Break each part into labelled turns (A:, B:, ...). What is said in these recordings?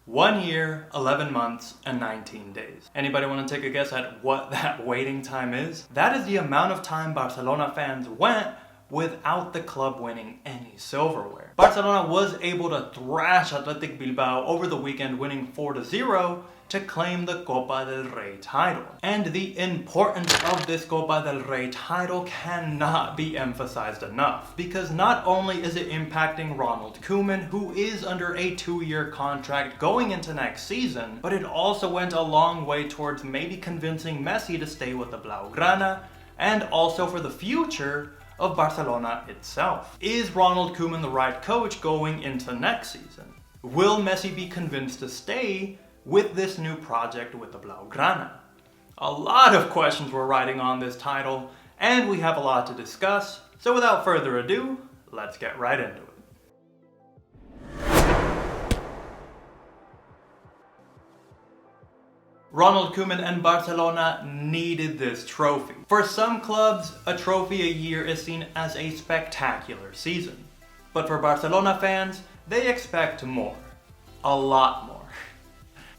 A: 1 year, 11 months, and 19 days. Anybody want to take a guess at what that waiting time is? That is the amount of time Barcelona fans went without the club winning any silverware. Barcelona was able to thrash Athletic Bilbao over the weekend, winning 4-0 to claim the Copa del Rey title. And the importance of this Copa del Rey title cannot be emphasized enough, because not only is it impacting Ronald Koeman, who is under a 2-year contract going into next season, but it also went a long way towards maybe convincing Messi to stay with the Blaugrana, and also for the future of Barcelona itself. Is Ronald Koeman the right coach going into next season? Will Messi be convinced to stay with this new project with the Blaugrana? A lot of questions were riding on this title, and we have a lot to discuss, so without further ado, let's get right into it. Ronald Koeman and Barcelona needed this trophy. For some clubs, a trophy a year is seen as a spectacular season. But for Barcelona fans, they expect more. A lot more.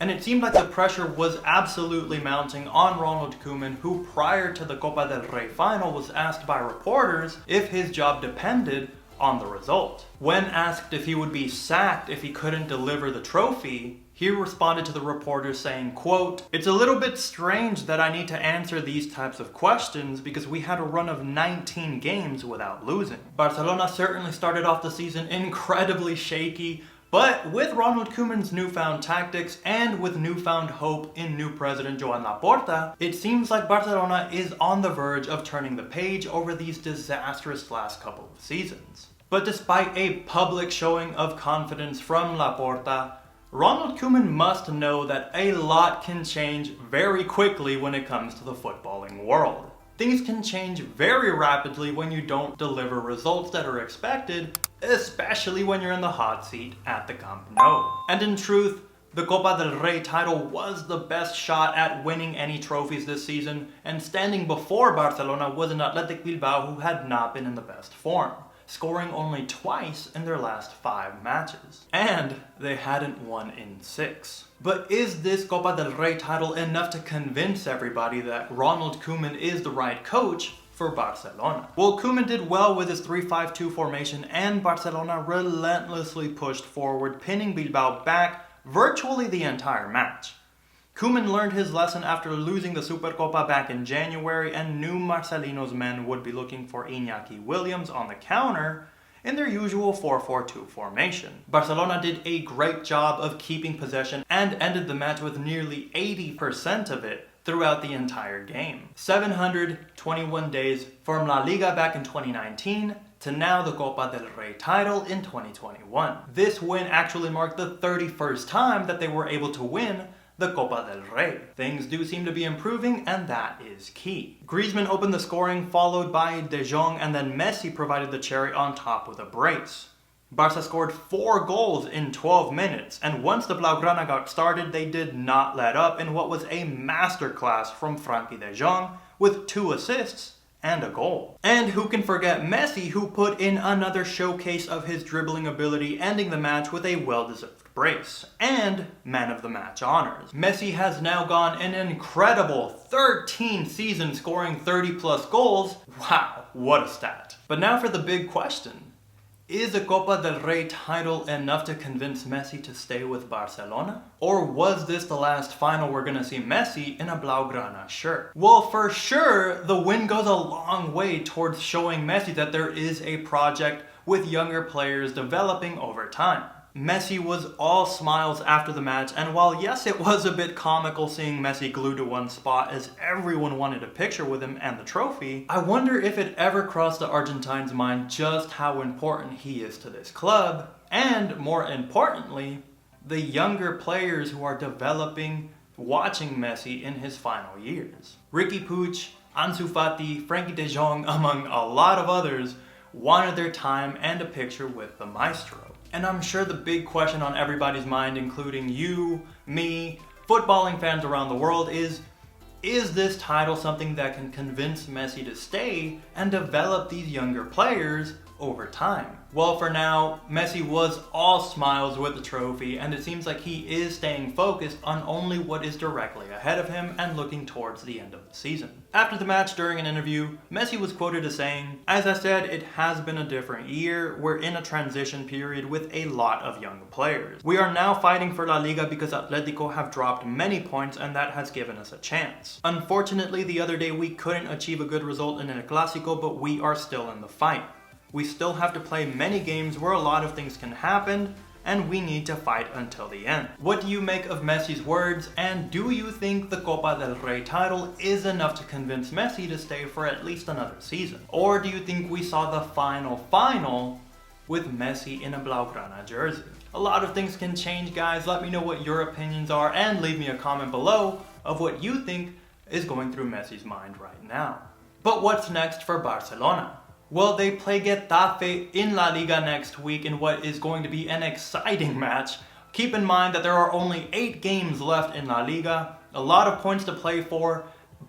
A: And it seemed like the pressure was absolutely mounting on Ronald Koeman, who prior to the Copa del Rey final was asked by reporters if his job depended on the result. When asked if he would be sacked if he couldn't deliver the trophy, he responded to the reporters saying, quote, "It's a little bit strange that I need to answer these types of questions because we had a run of 19 games without losing." Barcelona certainly started off the season incredibly shaky, but with Ronald Koeman's newfound tactics and with newfound hope in new president Joan Laporta, it seems like Barcelona is on the verge of turning the page over these disastrous last couple of seasons. But despite a public showing of confidence from Laporta, Ronald Koeman must know that a lot can change very quickly when it comes to the footballing world. Things can change very rapidly when you don't deliver results that are expected, especially when you're in the hot seat at the Camp Nou. And in truth, the Copa del Rey title was the best shot at winning any trophies this season, and standing before Barcelona was an Athletic Bilbao who had not been in the best form, scoring only twice in their last 5 matches. And they hadn't won in 6. But is this Copa del Rey title enough to convince everybody that Ronald Koeman is the right coach for Barcelona? Well, Koeman did well with his 3-5-2 formation, and Barcelona relentlessly pushed forward, pinning Bilbao back virtually the entire match. Koeman learned his lesson after losing the Supercopa back in January, and knew Marcelino's men would be looking for Iñaki Williams on the counter in their usual 4-4-2 formation. Barcelona did a great job of keeping possession and ended the match with nearly 80% of it throughout the entire game. 721 days from La Liga back in 2019 to now the Copa del Rey title in 2021. This win actually marked the 31st time that they were able to win the Copa del Rey. Things do seem to be improving, and that is key. Griezmann opened the scoring, followed by De Jong, and then Messi provided the cherry on top with a brace. Barca scored 4 goals in 12 minutes, and once the Blaugrana got started, they did not let up in what was a masterclass from Frankie De Jong with 2 assists and a goal. And who can forget Messi, who put in another showcase of his dribbling ability, ending the match with a well-deserved brace and man of the match honors. Messi has now gone an incredible 13 seasons scoring 30+ goals. Wow, what a stat. But now for the big question. Is the Copa del Rey title enough to convince Messi to stay with Barcelona? Or was this the last final we're gonna see Messi in a Blaugrana shirt? Well, for sure, the win goes a long way towards showing Messi that there is a project with younger players developing over time. Messi was all smiles after the match, and while yes, it was a bit comical seeing Messi glued to one spot as everyone wanted a picture with him and the trophy, I wonder if it ever crossed the Argentine's mind just how important he is to this club, and more importantly, the younger players who are developing watching Messi in his final years. Riqui Puig, Ansu Fati, Frankie de Jong, among a lot of others, wanted their time and a picture with the maestro. And I'm sure the big question on everybody's mind, including you, me, footballing fans around the world, is this title something that can convince Messi to stay and develop these younger players over time? Well, for now, Messi was all smiles with the trophy, and it seems like he is staying focused on only what is directly ahead of him and looking towards the end of the season. After the match, during an interview, Messi was quoted as saying, "As I said, it has been a different year. We're in a transition period with a lot of young players. We are now fighting for La Liga because Atletico have dropped many points and that has given us a chance. Unfortunately, the other day we couldn't achieve a good result in El Clásico, but we are still in the fight. We still have to play many games where a lot of things can happen, and we need to fight until the end." What do you make of Messi's words, and do you think the Copa del Rey title is enough to convince Messi to stay for at least another season? Or do you think we saw the final with Messi in a Blaugrana jersey? A lot of things can change, guys. Let me know what your opinions are and leave me a comment below of what you think is going through Messi's mind right now. But what's next for Barcelona? Well, they play Getafe in La Liga next week in what is going to be an exciting match. Keep in mind that there are only 8 games left in La Liga, a lot of points to play for,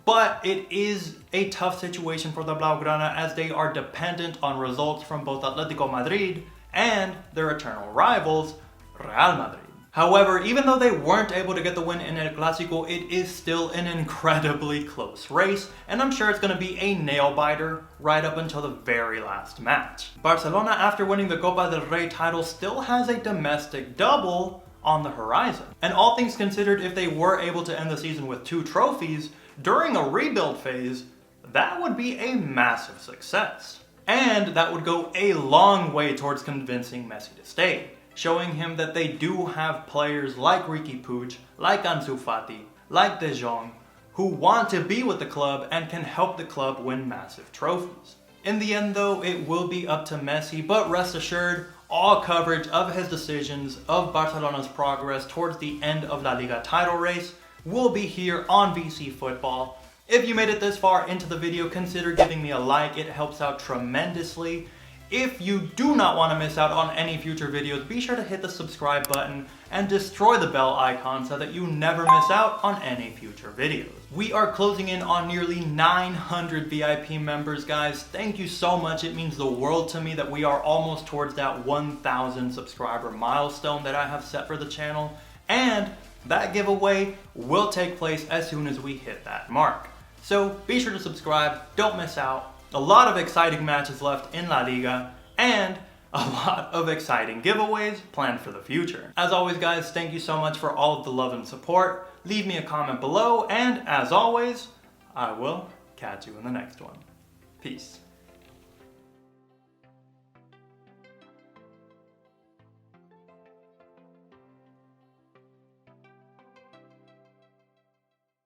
A: but it is a tough situation for the Blaugrana as they are dependent on results from both Atletico Madrid and their eternal rivals, Real Madrid. However, even though they weren't able to get the win in El Clásico, it is still an incredibly close race, and I'm sure it's going to be a nail-biter right up until the very last match. Barcelona, after winning the Copa del Rey title, still has a domestic double on the horizon. And all things considered, if they were able to end the season with 2 trophies during a rebuild phase, that would be a massive success. And that would go a long way towards convincing Messi to stay, showing him that they do have players like Riqui Puig, like Ansu Fati, like De Jong, who want to be with the club and can help the club win massive trophies. In the end though, it will be up to Messi, but rest assured, all coverage of his decisions, of Barcelona's progress towards the end of La Liga title race will be here on VC Football. If you made it this far into the video, consider giving me a like, it helps out tremendously. If you do not want to miss out on any future videos, be sure to hit the subscribe button and destroy the bell icon so that you never miss out on any future videos. We are closing in on nearly 900 VIP members, guys. Thank you so much. It means the world to me that we are almost towards that 1,000 subscriber milestone that I have set for the channel. And that giveaway will take place as soon as we hit that mark. So be sure to subscribe, don't miss out. A lot of exciting matches left in La Liga, and a lot of exciting giveaways planned for the future. As always, guys, thank you so much for all of the love and support. Leave me a comment below, and as always, I will catch you in the next one. Peace.